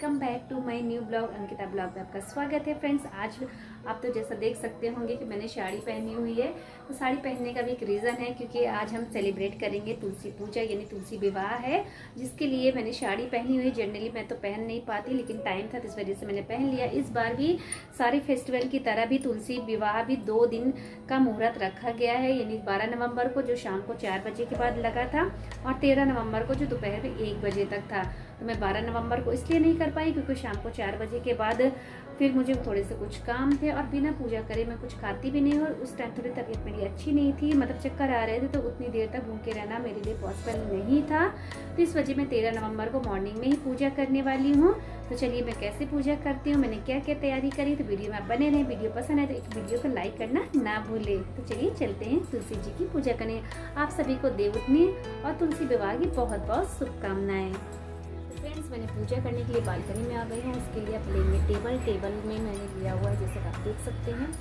Welcome back to my new blog Ankita blog में आपका स्वागत है। फ्रेंड्स, आज आप तो जैसा देख सकते होंगे कि मैंने साड़ी पहनी हुई है। तो साड़ी पहनने का भी एक रीज़न है क्योंकि आज हम सेलिब्रेट करेंगे तुलसी पूजा यानी तुलसी विवाह है, जिसके लिए मैंने साड़ी पहनी हुई। जनरली मैं तो पहन नहीं पाती, लेकिन टाइम था तो इस वजह से मैंने पहन लिया। इस बार भी सारे फेस्टिवल की तरह भी तुलसी विवाह भी 2 दिन का मुहूर्त रखा गया है, यानी 12 नवंबर को जो शाम को 4 बजे के बाद लगा था और 13 नवंबर को जो दोपहर में 1 बजे तक था। तो मैं 12 नवंबर को इसलिए नहीं कर पाई क्योंकि शाम को 4 बजे के बाद फिर मुझे थोड़े से कुछ काम थे और बिना पूजा करे मैं कुछ खाती भी नहीं, और उस टाइम थोड़ी तबीयत मेरी अच्छी नहीं थी, मतलब चक्कर आ रहे थे, तो उतनी देर तक भूखे रहना मेरे लिए पॉसिबल नहीं था। तो इस वजह मैं 13 नवंबर को मॉर्निंग में ही पूजा करने वाली हूँ। तो चलिए मैं कैसे पूजा करती हूँ, मैंने क्या क्या तैयारी करी, तो वीडियो में आप बने रहें। वीडियो पसंद है तो एक वीडियो को लाइक करना ना भूले। तो चलिए चलते हैं तुलसी जी की पूजा करने। आप सभी को देवउठनी और तुलसी विवाह की बहुत बहुत शुभकामनाएं। फ्रेंड्स, मैंने पूजा करने के लिए बालकनी में आ गई हूँ। उसके लिए आप लेंगे टेबल में मैंने लिया हुआ है, जैसे आप देख सकते हैं।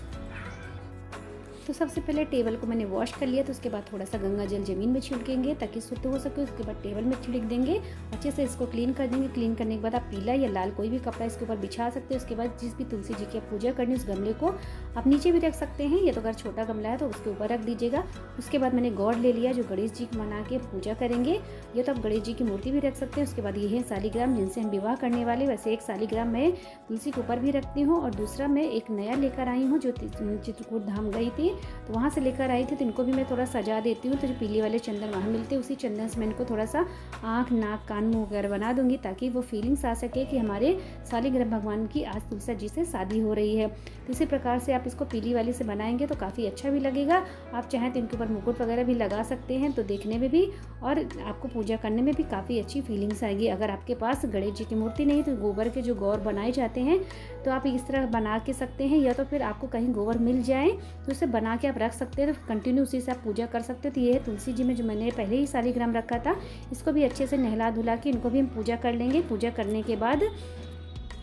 तो सबसे पहले टेबल को मैंने वॉश कर लिया, तो उसके बाद थोड़ा सा गंगा जल ज़मीन में छिड़केंगे ताकि शुद्ध हो सके। उसके बाद टेबल में छिड़क देंगे, अच्छे से इसको क्लीन कर देंगे। क्लीन करने के बाद आप पीला या लाल कोई भी कपड़ा इसके ऊपर बिछा सकते हैं। उसके बाद जिस भी तुलसी जी की आप पूजा करनी उस गमले को आप नीचे भी रख सकते हैं, या तो अगर छोटा गमला है तो उसके ऊपर रख दीजिएगा। उसके बाद मैंने गॉड ले लिया जो गणेश जी को मना के पूजा करेंगे, या तो आप गणेश जी की मूर्ति भी रख सकते हैं। उसके बाद ये है शालिग्राम जिनसे हम विवाह करने वाले, वैसे एक शालिग्राम मैं तुलसी के ऊपर भी रखती हूँ, और दूसरा मैं एक नया लेकर आई हूँ जो चित्रकूट धाम गई थी तो वहाँ से लेकर आई थी। तो इनको भी मैं थोड़ा सजा देती हूँ। तो जो पीले वाले चंदन वहाँ मिलते हैं, उसी चंदन से मैं इनको थोड़ा सा आँख नाक कान मुँह वगैरह बना दूंगी ताकि वो फीलिंग्स आ सके कि हमारे शालिग्राम भगवान की आज तुलसी जी से शादी हो रही है। तो इसी प्रकार से आप इसको पीली वाली से बनाएंगे तो काफ़ी अच्छा भी लगेगा। आप चाहें तो इनके ऊपर मुकुट वगैरह भी लगा सकते हैं, तो देखने में भी और आपको पूजा करने में भी काफ़ी अच्छी फीलिंग्स आएगी। अगर आपके पास गणेश जी की मूर्ति नहीं तो गोबर के जो गौर बनाए जाते हैं तो आप इस तरह बना के सकते हैं, या तो फिर आपको कहीं गोबर मिल जाए तो उसे बना के आप रख सकते हैं, तो कंटिन्यू उसी से आप पूजा कर सकते हो। तो ये है तुलसी जी में जो मैंने पहले ही शालिग्राम रखा था, इसको भी अच्छे से नहला धुला के इनको भी हम पूजा कर लेंगे। पूजा करने के बाद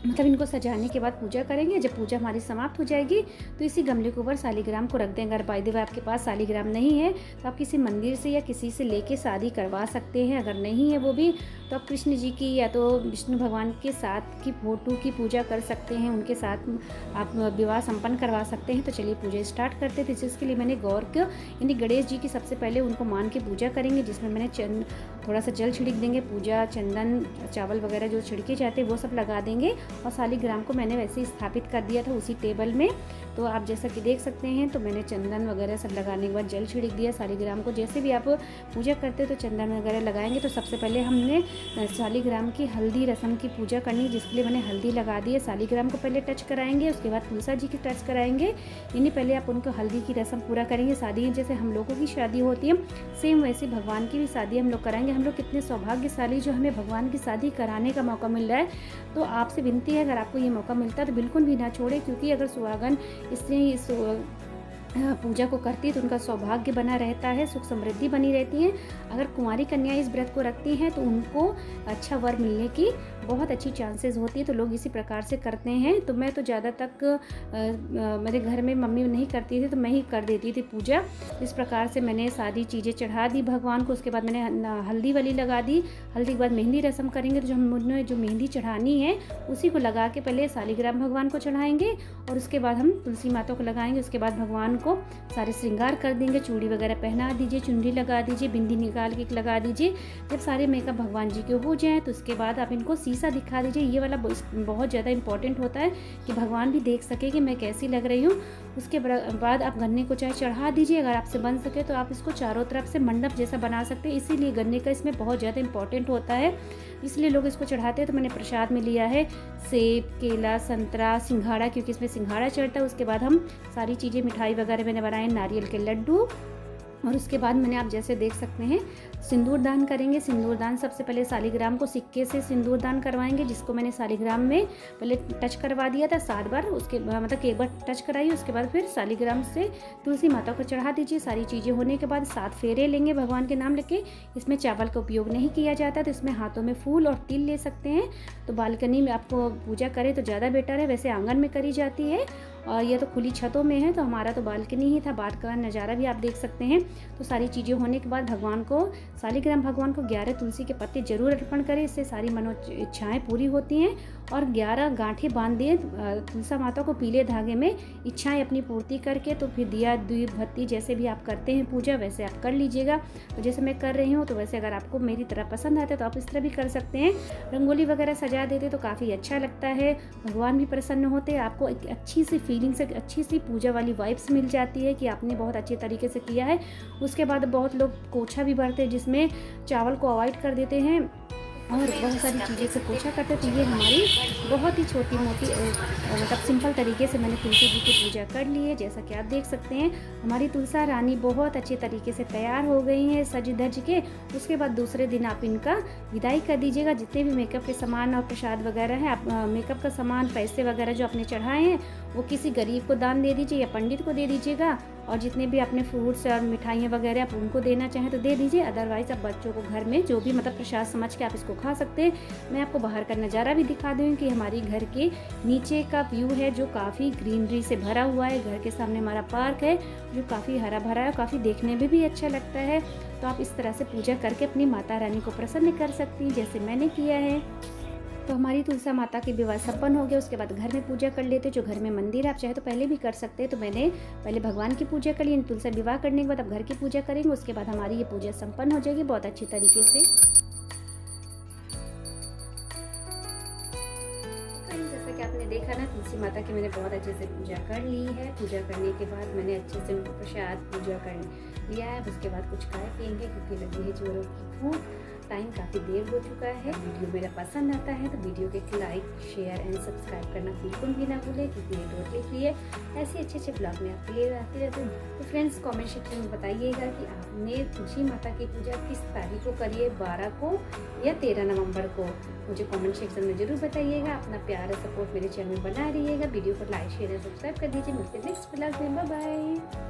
मतलब इनको सजाने के बाद पूजा करेंगे। जब पूजा हमारी समाप्त हो जाएगी तो इसी गमले के ऊपर शालिग्राम को रख देंगे। अगर बाय द वे आपके पास शालिग्राम नहीं है तो आप किसी मंदिर से या किसी से लेके शादी करवा सकते हैं। अगर नहीं है वो भी तो आप कृष्ण जी की या तो विष्णु भगवान के साथ की फोटो की पूजा कर सकते हैं, उनके साथ आप विवाह संपन्न करवा सकते हैं। तो चलिए पूजा स्टार्ट करते थे। जिसके लिए मैंने गौर को यानी गणेश जी की सबसे पहले उनको मान के पूजा करेंगे, जिसमें मैंने थोड़ा सा जल छिड़क देंगे। पूजा चंदन चावल वगैरह जो छिड़के जाते हैं वो सब लगा देंगे, और शालिग्राम को मैंने वैसे ही स्थापित कर दिया था उसी टेबल में। तो आप जैसा कि देख सकते हैं, तो मैंने चंदन वगैरह सब लगाने के बाद जल छिड़क दिया शालिग्राम को। जैसे भी आप पूजा करते हो तो चंदन वगैरह लगाएंगे। तो सबसे पहले हमने शालिग्राम की हल्दी रस्म की पूजा करनी, जिसके लिए मैंने हल्दी लगा दी है। शालिग्राम को पहले टच कराएंगे, उसके बाद तुलसी जी की टच कराएंगे, यानी पहले आप उनको हल्दी की रस्म पूरा करेंगे। शादी जैसे हम लोगों की शादी होती है सेम वैसे भगवान की भी शादी हम लोग कराएंगे। हम लोग कितने सौभाग्यशाली जो हमें भगवान की शादी कराने का मौका मिल रहा है। तो आपसे विनती है, अगर आपको ये मौका मिलता है तो बिल्कुल भी ना छोड़े, क्योंकि अगर सुहागन इससे इस पूजा को करती है तो उनका सौभाग्य बना रहता है, सुख समृद्धि बनी रहती है। अगर कुंवारी कन्या इस व्रत को रखती हैं तो उनको अच्छा वर मिलने की बहुत अच्छी चांसेस होती है। तो लोग इसी प्रकार से करते हैं। तो मैं तो ज़्यादा तक मेरे घर में मम्मी नहीं करती थी तो मैं ही कर देती थी पूजा। इस प्रकार से मैंने सारी चीज़ें चढ़ा दी भगवान को। उसके बाद मैंने हल्दी वाली लगा दी। हल्दी के बाद मेहंदी रस्म करेंगे, तो जो हमने जो मेहंदी चढ़ानी है उसी को लगा के पहले शालिग्राम भगवान को चढ़ाएंगे, और उसके बाद हम तुलसी माता को लगाएंगे। उसके बाद भगवान को सारे श्रृंगार कर देंगे, चूड़ी वगैरह पहना दीजिए, चुनरी लगा दीजिए, बिंदी निकाल के लगा दीजिए। जब सारे मेकअप भगवान जी के हो जाए तो उसके बाद आप इनको शीशा दिखा दीजिए। ये वाला बहुत ज़्यादा इंपॉर्टेंट होता है कि भगवान भी देख सके कि मैं कैसी लग रही हूँ। उसके बाद आप गन्ने को चाहे चढ़ा दीजिए, अगर आपसे बन सके तो आप इसको चारों तरफ से मंडप जैसा बना सकते हैं। इसीलिए गन्ने का इसमें बहुत ज़्यादा इंपॉर्टेंट होता है, इसलिए लोग इसको चढ़ाते हैं। तो मैंने प्रसाद में लिया है सेब, केला, संतरा, सिंघाड़ा, क्योंकि इसमें सिंघाड़ा चढ़ता है। उसके बाद हम सारी चीज़ें मिठाई वगैरह मैंने बनाए, नारियल के लड्डू, और उसके बाद मैंने आप जैसे देख सकते हैं सिंदूर दान करेंगे। सिंदूर दान सबसे पहले शालिग्राम को सिक्के से सिंदूर दान करवाएंगे, जिसको मैंने शालिग्राम में पहले टच करवा दिया था 7 बार। उसके मतलब एक बार टच कराइए, उसके बाद फिर शालिग्राम से तुलसी माता को चढ़ा दीजिए। सारी चीज़ें होने के बाद 7 फेरे लेंगे भगवान के नाम लेके। इसमें चावल का उपयोग नहीं किया जाता, तो इसमें हाथों में फूल और तिल ले सकते हैं। तो बालकनी में आपको पूजा करें तो ज़्यादा बेटर है, वैसे आंगन में करी जाती है और ये तो खुली छतों में है। तो हमारा तो बालकनी ही था, बाहर का नज़ारा भी आप देख सकते हैं। तो सारी चीज़ें होने के बाद भगवान को शालिग्राम भगवान को 11 तुलसी के पत्ते जरूर अर्पण करें, इससे सारी इच्छाएं पूरी होती हैं। और 11 गांठें बांध दिए तुलसा माता को पीले धागे में, इच्छाएं अपनी पूर्ति करके। तो फिर दिया दीप बत्ती जैसे भी आप करते हैं पूजा वैसे आप कर लीजिएगा। तो जैसे मैं कर रही हूँ, तो वैसे अगर आपको मेरी तरह पसंद आता है तो आप इस तरह भी कर सकते हैं। रंगोली वगैरह सजा देते तो काफ़ी अच्छा लगता है, भगवान भी प्रसन्न होते हैं, आपको एक अच्छी सी फीलिंग से अच्छी सी पूजा वाली वाइब्स मिल जाती है कि आपने बहुत अच्छे तरीके से किया है। उसके बाद बहुत लोग कोछा भी भरते हैं जिसमें चावल को अवॉइड कर देते हैं और बहुत सारी चीज़ें से पूजा करते हैं। तो ये हमारी बहुत ही छोटी मोटी मतलब सिंपल तरीके से मैंने तुलसी जी की पूजा कर ली है। जैसा कि आप देख सकते हैं हमारी तुलसा रानी बहुत अच्छे तरीके से तैयार हो गई हैं सज धज के। उसके बाद दूसरे दिन आप इनका विदाई कर दीजिएगा। जितने भी मेकअप के सामान और प्रसाद वगैरह है, आप मेकअप का सामान पैसे वगैरह जो आपने चढ़ाए हैं वो किसी गरीब को दान दे दीजिए या पंडित को दे दीजिएगा। और जितने भी अपने फ्रूट्स और मिठाइयाँ वगैरह आप उनको देना चाहें तो दे दीजिए। अदरवाइज़ आप बच्चों को घर में जो भी मतलब प्रसाद समझ के आप इसको खा सकते हैं। मैं आपको बाहर का नज़ारा भी दिखा दूँ कि हमारी घर के नीचे का व्यू है जो काफ़ी ग्रीनरी से भरा हुआ है। घर के सामने हमारा पार्क है जो काफ़ी हरा भरा है, काफ़ी देखने में भी अच्छा लगता है। तो आप इस तरह से पूजा करके अपनी माता रानी को प्रसन्न कर सकती हैं जैसे मैंने किया है। तो हमारी तुलसा माता की विवाह संपन्न हो गया। उसके बाद घर में पूजा कर लेते, जो घर में मंदिर है आप चाहे तो पहले भी कर सकते हैं। तो मैंने पहले भगवान की पूजा कर ली, तुलसा विवाह करने के बाद अब घर की पूजा करेंगे। उसके बाद हमारी ये पूजा संपन्न हो जाएगी बहुत अच्छी तरीके से। जैसा कि आपने देखा ना, तुलसी माता की मैंने बहुत अच्छे से पूजा कर ली है। पूजा करने के बाद मैंने अच्छे से प्रसाद पूजा कर लिया है। उसके बाद कुछ खाए पिएंगे क्योंकि लगी है जोरों की भूख। टाइम काफ़ी देर हो चुका है। वीडियो मेरा पसंद आता है तो वीडियो के लाइक शेयर एंड सब्सक्राइब करना बिल्कुल भी ना भूलें क्योंकि ये टोटली फ्री है। ऐसे अच्छे ब्लॉग में आपके लिए आती रहती हूँ। तो फ्रेंड्स कमेंट सेक्शन में बताइएगा कि आपने तुलसी माता की पूजा किस तारीख को करी है, 12 को या 13 नवंबर को। मुझे कमेंट सेक्शन में ज़रूर बताइएगा। अपना प्यार और सपोर्ट मेरे चैनल में बना रहिएगा। वीडियो को लाइक शेयर एंड सब्सक्राइब कर दीजिए। मिलते नेक्स्ट ब्लॉग में, बाय बाय।